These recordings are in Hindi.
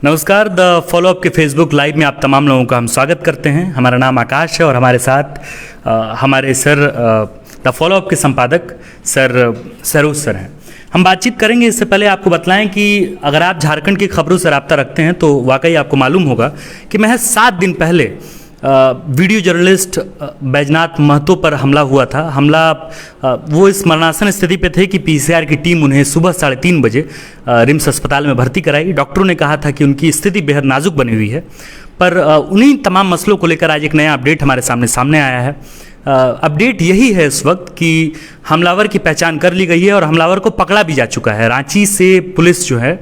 नमस्कार। द फॉलोअप के फेसबुक लाइव में आप तमाम लोगों का हम स्वागत करते हैं। हमारा नाम आकाश है और हमारे साथ हमारे सर द फॉलोअप के संपादक सर सरोज सर हैं। हम बातचीत करेंगे। इससे पहले आपको बतलाएं कि अगर आप झारखंड की खबरों से रब्ता रखते हैं तो वाकई आपको मालूम होगा कि महज 7 दिन पहले वीडियो जर्नलिस्ट बैजनाथ महतो पर हमला हुआ था। वो इस मरणासन स्थिति पे थे कि पीसीआर की टीम उन्हें सुबह 3:30 बजे रिम्स अस्पताल में भर्ती कराई। डॉक्टरों ने कहा था कि उनकी स्थिति बेहद नाजुक बनी हुई है। पर उन्हीं तमाम मसलों को लेकर आज एक नया अपडेट हमारे सामने आया है। अपडेट यही है इस वक्त कि हमलावर की पहचान कर ली गई है और हमलावर को पकड़ा भी जा चुका है। रांची से पुलिस जो है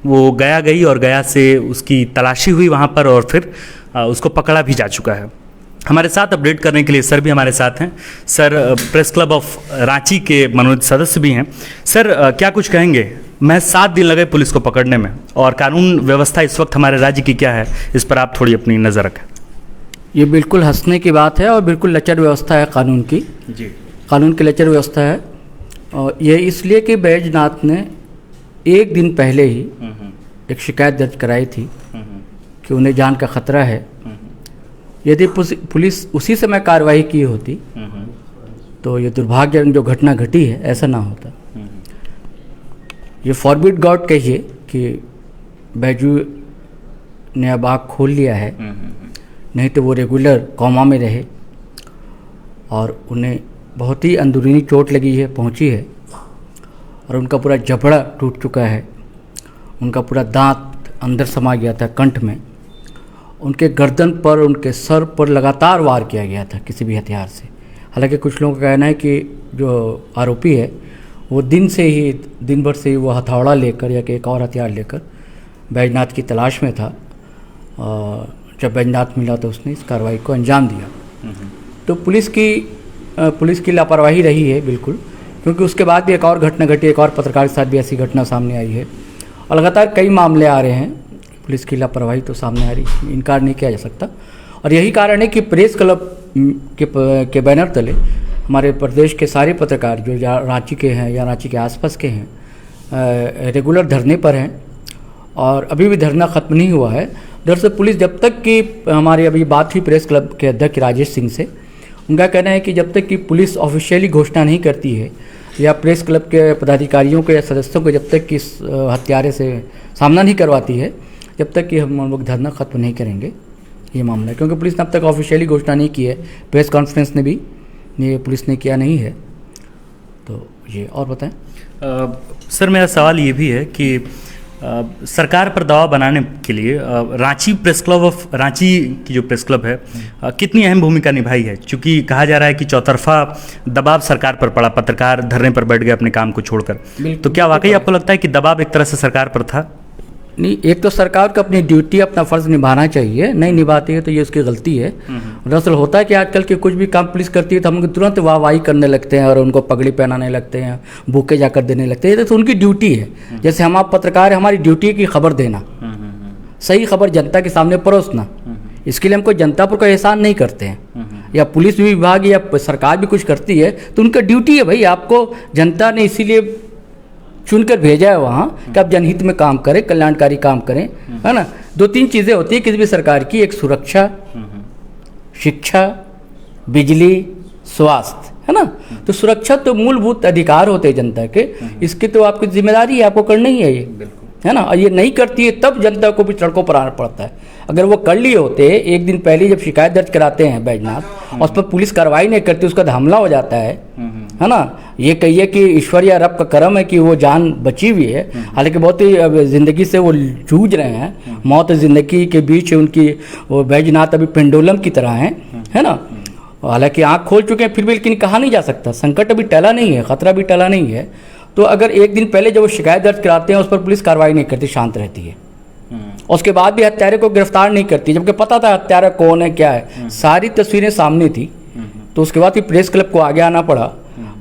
वो गया गई और गया से उसकी तलाशी हुई वहाँ पर और फिर उसको पकड़ा भी जा चुका है। हमारे साथ अपडेट करने के लिए सर भी हमारे साथ हैं। Sir press club of Ranchi के मनोनीत सदस्य भी हैं। सर क्या कुछ कहेंगे? मैं 7 दिन लगे पुलिस को पकड़ने में और कानून व्यवस्था इस वक्त हमारे राज्य की क्या है, इस पर आप थोड़ी अपनी नज़र रखें। ये बिल्कुल हंसने की बात है और बिल्कुल लचर व्यवस्था है कानून की। जी, कानून की लचर व्यवस्था है। और ये इसलिए कि बैजनाथ ने 1 दिन पहले ही एक शिकायत दर्ज कराई थी कि उन्हें जान का खतरा है। यदि पुलिस उसी समय कार्रवाई की होती तो ये दुर्भाग्यजनक जो घटना घटी है ऐसा ना होता। ये फॉरबिड गॉड कहिए कि बैजू ने अब आँख खोल लिया है, नहीं तो वो रेगुलर कोमा में रहे और उन्हें बहुत ही अंदरूनी चोट लगी है, पहुंची है और उनका पूरा जबड़ा टूट चुका है। उनका पूरा दांत अंदर समा गया था कंठ में। उनके गर्दन पर, उनके सर पर लगातार वार किया गया था किसी भी हथियार से। हालांकि कुछ लोगों का कहना है कि जो आरोपी है वो दिन भर से ही वो हथौड़ा लेकर या कि एक और हथियार लेकर बैजनाथ की तलाश में था। जब बैजनाथ मिला तो उसने इस कार्रवाई को अंजाम दिया। तो पुलिस की लापरवाही रही है बिल्कुल, क्योंकि उसके बाद भी एक और घटना घटी, एक और पत्रकार के साथ भी ऐसी घटना सामने आई है और लगातार कई मामले आ रहे हैं। पुलिस की लापरवाही तो सामने आ रही, इनकार नहीं किया जा सकता। और यही कारण है कि प्रेस क्लब के बैनर तले हमारे प्रदेश के सारे पत्रकार जो रांची के हैं या रांची के आसपास के हैं रेगुलर धरने पर हैं और अभी भी धरना ख़त्म नहीं हुआ है। दरअसल पुलिस जब तक कि हमारी अभी बात हुई प्रेस क्लब के अध्यक्ष राजेश सिंह से, उनका कहना है कि जब तक कि पुलिस ऑफिशियली घोषणा नहीं करती है या प्रेस क्लब के पदाधिकारियों को या सदस्यों को जब तक कि इस हत्यारे से सामना नहीं करवाती है, जब तक कि हम लोग धरना खत्म नहीं करेंगे ये मामला। क्योंकि पुलिस ने अब तक ऑफिशियली घोषणा नहीं की है, प्रेस कॉन्फ्रेंस ने भी ये पुलिस ने किया नहीं है। तो ये और बताएं। सर मेरा सवाल ये भी है कि सरकार पर दबाव बनाने के लिए रांची की जो प्रेस क्लब है कितनी अहम भूमिका निभाई है? क्योंकि कहा जा रहा है कि चौतरफा दबाव सरकार पर पड़ा, पत्रकार धरने पर बैठ गए अपने काम को छोड़कर। तो क्या वाकई आपको लगता है कि दबाव एक तरह से सरकार पर था? नहीं, एक तो सरकार को अपनी ड्यूटी, अपना फ़र्ज़ निभाना चाहिए। नहीं निभाती है तो ये उसकी गलती है। दरअसल होता है कि आजकल के कुछ भी काम पुलिस करती है तो हम तुरंत वाहवाही करने लगते हैं और उनको पगड़ी पहनाने लगते हैं, बुके जाकर देने लगते हैं। ये तो उनकी ड्यूटी है। जैसे हम आप पत्रकार हैं, हमारी ड्यूटी है कि खबर देना, सही खबर जनता के सामने परोसना। इसके लिए हम कोई जनता पर कोई एहसान नहीं करते हैं। या पुलिस विभाग या सरकार भी कुछ करती है तो उनका ड्यूटी है भाई, आपको जनता ने इसीलिए चुनकर भेजा है वहाँ कि आप जनहित में काम करें, कल्याणकारी काम करें, है ना। 2-3 चीज़ें होती है किसी भी सरकार की, एक सुरक्षा, शिक्षा, बिजली, स्वास्थ्य, है ना। तो सुरक्षा तो मूलभूत अधिकार होते हैं जनता के, इसकी तो आपकी जिम्मेदारी है, आपको करना ही है ये, है ना। और ये नहीं करती है तब जनता को भी सड़कों पर आना पड़ता है। अगर वो कर लिए होते 1 दिन पहले जब शिकायत दर्ज कराते हैं बैजनाथ और उस पर पुलिस कार्रवाई नहीं करती, उसका हमला हो जाता है ना। ये कहिए कि ईश्वर या रब का करम है कि वो जान बची हुई है। हालांकि बहुत ही ज़िंदगी से वो जूझ रहे हैं, मौत ज़िंदगी के बीच उनकी वो बैजनाथ अभी पेंडुलम की तरह हैं, है ना। हालांकि आँख खोल चुके हैं फिर भी, लेकिन कहा नहीं जा सकता, संकट अभी टला नहीं है, खतरा भी टला नहीं है। तो अगर 1 दिन पहले जब वो शिकायत दर्ज कराते हैं उस पर पुलिस कार्रवाई नहीं करती, शांत रहती है, उसके बाद भी हत्यारे को गिरफ्तार नहीं करती, जबकि पता था हत्यारा कौन है क्या है, सारी तस्वीरें सामने थी। तो उसके बाद भी प्रेस क्लब को आगे आना पड़ा।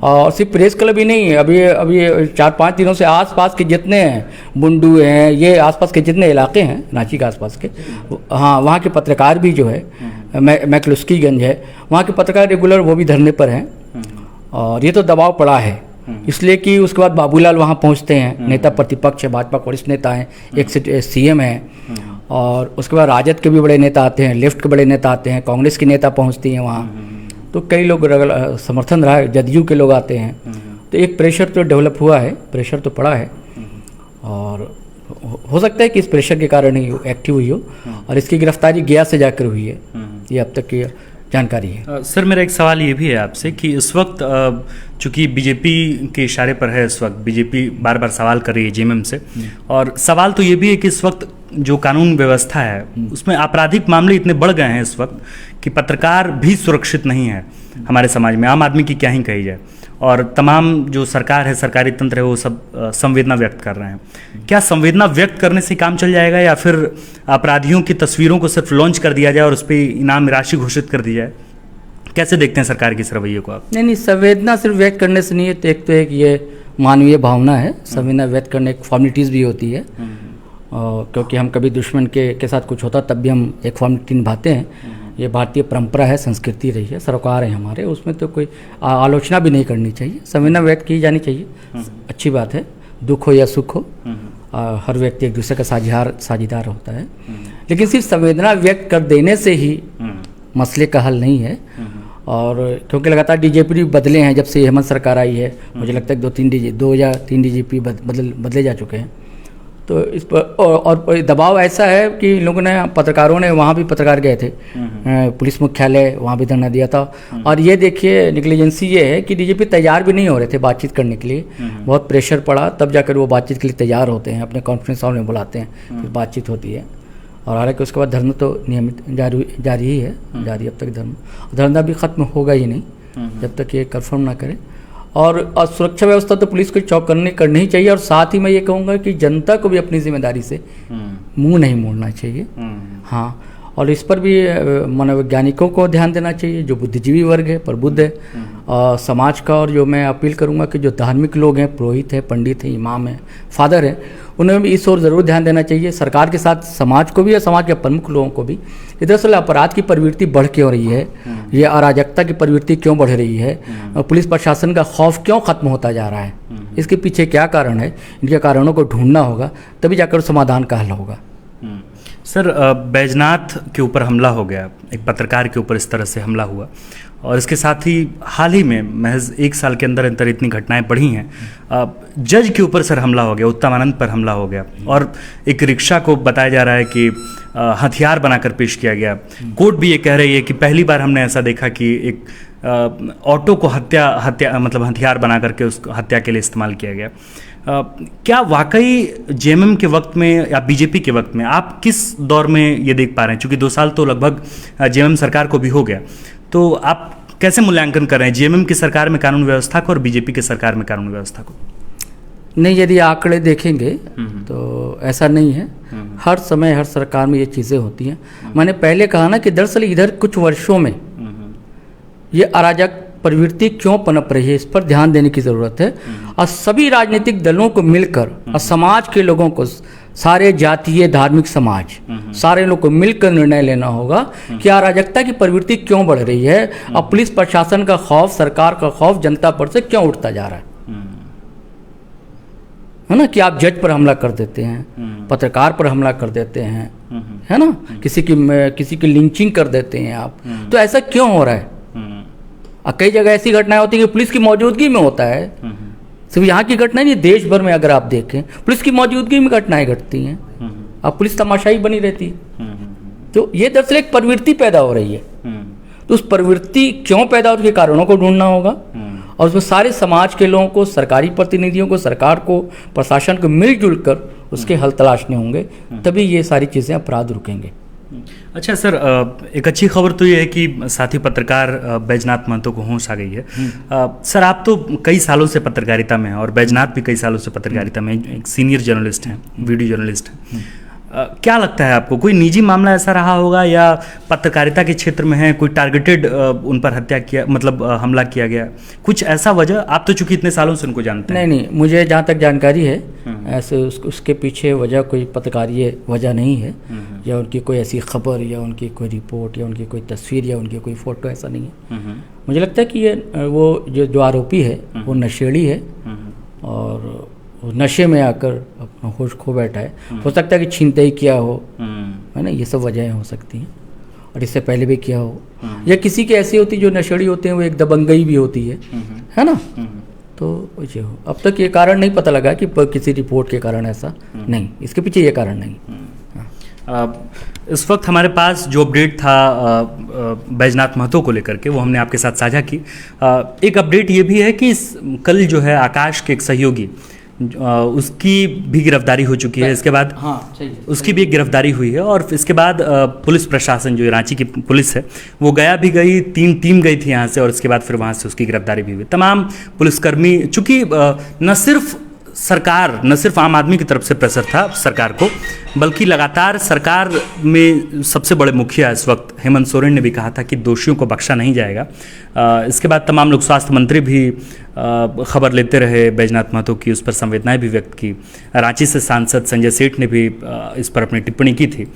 और सिर्फ प्रेस क्लब ही नहीं, अभी 4-5 दिनों से आसपास के जितने हैं बुंडू हैं, ये आसपास के जितने इलाके हैं रांची के आसपास के, हाँ वहाँ के पत्रकार भी जो है, मैकलुस्कीगंज है, वहाँ के पत्रकार रेगुलर वो भी धरने पर हैं। और ये तो दबाव पड़ा है। इसलिए कि उसके बाद बाबूलाल वहाँ पहुँचते हैं, नेता प्रतिपक्ष है, भाजपा के वरिष्ठ नेता हैं, एक से सीएम हैं, और उसके बाद राजद के भी बड़े नेता आते हैं, लेफ्ट के बड़े नेता आते हैं, कांग्रेस के नेता पहुँचती हैं वहाँ, तो कई लोग समर्थन रहा है, जदयू के लोग आते हैं, तो एक प्रेशर तो डेवलप हुआ है, प्रेशर तो पड़ा है, और हो सकता है कि इस प्रेशर के कारण ही एक्टिव हुई हो, और इसकी गिरफ्तारी गया से जाकर हुई है, ये अब तक की जानकारी है। सर मेरा एक सवाल ये भी है आपसे कि इस वक्त चूंकि बीजेपी के इशारे पर है, इस वक्त बीजेपी बार बार सवाल कर रही है जेएमएम से, और सवाल तो ये भी है कि इस वक्त जो कानून व्यवस्था है उसमें आपराधिक मामले इतने बढ़ गए हैं इस वक्त कि पत्रकार भी सुरक्षित नहीं है हमारे समाज में, आम आदमी की क्या ही कही जाए, और तमाम जो सरकार है, सरकारी तंत्र है, वो सब संवेदना व्यक्त कर रहे हैं। क्या संवेदना व्यक्त करने से काम चल जाएगा, या फिर अपराधियों की तस्वीरों को सिर्फ लॉन्च कर दिया जाए और उस पर इनाम राशि घोषित कर दी जाए? कैसे देखते हैं सरकार की इस रवैये को आप? नहीं, संवेदना सिर्फ व्यक्त करने से नहीं है, तो एक तो एक ये मानवीय भावना है, संवेदना व्यक्त करने एक फॉर्मेलिटीज़ भी होती है, क्योंकि हम कभी दुश्मन के साथ कुछ होता तब भी हम एक फॉर्मेलिटी निभाते हैं, ये भारतीय परंपरा है, संस्कृति रही है, सरोकार है हमारे, उसमें तो कोई आलोचना भी नहीं करनी चाहिए, संवेदना व्यक्त की जानी चाहिए, अच्छी बात है, दुख हो या सुख हो, हर व्यक्ति एक दूसरे का साझीदार होता है, लेकिन सिर्फ संवेदना व्यक्त कर देने से ही मसले का हल नहीं है। और क्योंकि लगातार डीजीपी भी बदले हैं, जब से हेमंत सरकार आई है, मुझे लगता है 2 या 3 डीजीपी बदले जा चुके हैं, तो इस पर और दबाव ऐसा है कि लोगों ने, पत्रकारों ने, वहाँ भी पत्रकार गए थे, पुलिस मुख्यालय वहाँ भी धरना दिया था, और ये देखिए निग्लिजेंसी ये है कि डीजीपी तैयार भी नहीं हो रहे थे बातचीत करने के लिए, बहुत प्रेशर पड़ा तब जाकर वो बातचीत के लिए तैयार होते हैं, अपने कॉन्फ्रेंस हॉल में बुलाते हैं, फिर बातचीत होती है, और हालांकि उसके बाद धरना तो नियमित जारी ही है, जारी अब तक धरना भी ख़त्म होगा ही नहीं जब तक ये कन्फर्म ना करें। और सुरक्षा व्यवस्था तो पुलिस को चौकन्ने करनी ही चाहिए, और साथ ही मैं ये कहूँगा कि जनता को भी अपनी जिम्मेदारी से मुंह नहीं मोड़ना चाहिए। हाँ, और इस पर भी मनोवैज्ञानिकों को ध्यान देना चाहिए, जो बुद्धिजीवी वर्ग है, प्रबुद्ध है, समाज का, और जो मैं अपील करूँगा कि जो धार्मिक लोग हैं, पुरोहित है, पंडित है, इमाम है, फादर है, उन्हें भी इस ओर ज़रूर ध्यान देना चाहिए, सरकार के साथ समाज को भी और समाज के प्रमुख लोगों को भी। दरअसल अपराध की प्रवृत्ति बढ़ क्यों रही है, ये अराजकता की प्रवृत्ति क्यों बढ़ रही है, पुलिस प्रशासन का खौफ क्यों खत्म होता जा रहा है, इसके पीछे क्या कारण है, इनके कारणों को ढूंढना होगा, तभी जाकर समाधान का हल होगा। सर, बैजनाथ के ऊपर हमला हो गया, एक पत्रकार के ऊपर इस तरह से हमला हुआ, और इसके साथ ही हाल ही में महज 1 साल के अंदर अंदर इतनी घटनाएं बढ़ी हैं। जज के ऊपर सर हमला हो गया, उत्तम आनंद पर हमला हो गया, और एक रिक्शा को बताया जा रहा है कि हथियार बनाकर पेश किया गया। कोर्ट भी ये कह रही है कि पहली बार हमने ऐसा देखा कि एक ऑटो को हत्या मतलब हथियार बना करके उसको हत्या के लिए इस्तेमाल किया गया। क्या वाकई जेएमएम के वक्त में या बीजेपी के वक्त में आप किस दौर में ये देख पा रहे हैं? चूँकि 2 साल तो लगभग जेएमएम सरकार को भी हो गया, तो आप कैसे मूल्यांकन कर रहे हैं जेएमएम की सरकार में कानून व्यवस्था को और बीजेपी की सरकार में कानून व्यवस्था को? नहीं, यदि आंकड़े देखेंगे तो ऐसा नहीं है, हर समय हर सरकार में ये चीज़ें होती हैं। मैंने पहले कहा ना कि दरअसल इधर कुछ वर्षों में ये अराजक प्रवृत्ति क्यों पनप रही है, इस पर ध्यान देने की ज़रूरत है, और सभी राजनीतिक दलों को मिलकर और समाज के लोगों को, सारे जातीय धार्मिक समाज, सारे लोग को मिलकर निर्णय लेना होगा कि अराजकता की प्रवृत्ति क्यों बढ़ रही है, और पुलिस प्रशासन का खौफ, सरकार का खौफ जनता पर से क्यों उठता जा रहा है ना, कि आप जज पर हमला कर देते हैं, पत्रकार पर हमला कर देते हैं, है ना, किसी की लिंचिंग कर देते हैं आप, तो ऐसा क्यों हो रहा है? कई जगह ऐसी घटनाएं होती है कि पुलिस की मौजूदगी में होता है, सिर्फ यहाँ की घटना नहीं, देश भर में अगर आप देखें पुलिस की मौजूदगी में घटनाएं घटती हैं, अब पुलिस तमाशाई बनी रहती है, तो ये दरअसल एक प्रवृत्ति पैदा हो रही है। तो उस प्रवृत्ति क्यों पैदा हो, उसके कारणों को ढूंढना होगा, और उसमें सारे समाज के लोगों को, सरकारी प्रतिनिधियों को, सरकार को, प्रशासन को मिलजुल कर उसके हल तलाशने होंगे, तभी ये सारी चीज़ें अपराध रुकेंगे। अच्छा सर, एक अच्छी खबर तो ये है कि साथी पत्रकार बैजनाथ महतो को होश आ गई है। सर, आप तो कई सालों से पत्रकारिता में हैं और बैजनाथ भी कई सालों से पत्रकारिता में एक सीनियर जर्नलिस्ट हैं, वीडियो जर्नलिस्ट हैं। क्या लगता है आपको, कोई निजी मामला ऐसा रहा होगा या पत्रकारिता के क्षेत्र में है, कोई टारगेटेड उन पर हत्या किया, मतलब हमला किया गया, कुछ ऐसा वजह? आप तो चूंकि इतने सालों से उनको जानते हैं। नहीं, मुझे जहाँ तक जानकारी है ऐसे उसके पीछे वजह कोई पत्रकारीय वजह नहीं है, या उनकी कोई ऐसी खबर या उनकी कोई रिपोर्ट या उनकी कोई तस्वीर या उनकी कोई फ़ोटो, ऐसा नहीं है। मुझे लगता है कि ये वो जो आरोपी है वो नशेड़ी है, और वो नशे में आकर अपना होश खो बैठा है। हो सकता है कि छीनताई किया हो, है ना, ये सब वजहें हो सकती हैं, और इससे पहले भी किया हो, या किसी की ऐसी होती जो नशेड़ी होते हैं, वो एक दबंगई भी होती है ना। तो ये हो, अब तक ये कारण नहीं पता लगा कि किसी रिपोर्ट के कारण ऐसा नहीं, इसके पीछे ये कारण नहीं। इस वक्त हमारे पास जो अपडेट था बैजनाथ महतो को लेकर के, वो हमने आपके साथ साझा की। एक अपडेट ये भी है कि कल जो है आकाश के एक सहयोगी उसकी भी गिरफ्तारी हो चुकी है। इसके बाद सही है, उसकी भी एक गिरफ्तारी हुई है, और इसके बाद पुलिस प्रशासन जो रांची की पुलिस है वो गया भी गई, 3 टीम गई थी यहाँ से, और इसके बाद फिर वहाँ से उसकी गिरफ्तारी भी हुई। तमाम पुलिसकर्मी, चूँकि न सिर्फ आम आदमी की तरफ से प्रेशर था सरकार को, बल्कि लगातार सरकार में सबसे बड़े मुखिया इस वक्त हेमंत सोरेन ने भी कहा था कि दोषियों को बख्शा नहीं जाएगा। इसके बाद तमाम लोग, स्वास्थ्य मंत्री भी खबर लेते रहे बैजनाथ महतो की, उस पर संवेदनाएं भी व्यक्त की। रांची से सांसद संजय सेठ ने भी इस पर अपनी टिप्पणी की थी।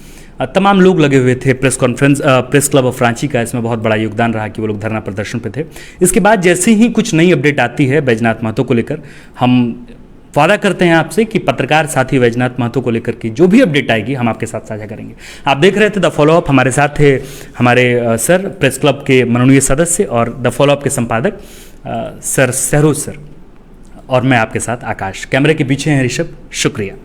तमाम लोग लगे हुए थे। प्रेस क्लब ऑफ रांची का इसमें बहुत बड़ा योगदान रहा कि वो लोग धरना प्रदर्शन पे थे। इसके बाद जैसे ही कुछ नई अपडेट आती है बैजनाथ महतो को लेकर, हम वादा करते हैं आपसे कि पत्रकार साथी बैजनाथ महतो को लेकर की जो भी अपडेट आएगी हम आपके साथ साझा करेंगे। आप देख रहे थे द फॉलोअप, हमारे साथ थे हमारे सर, प्रेस क्लब के माननीय सदस्य और द फॉलोअप के संपादक सर सहरोज सर, और मैं आपके साथ आकाश। कैमरे के पीछे हैं ऋषभ। शुक्रिया।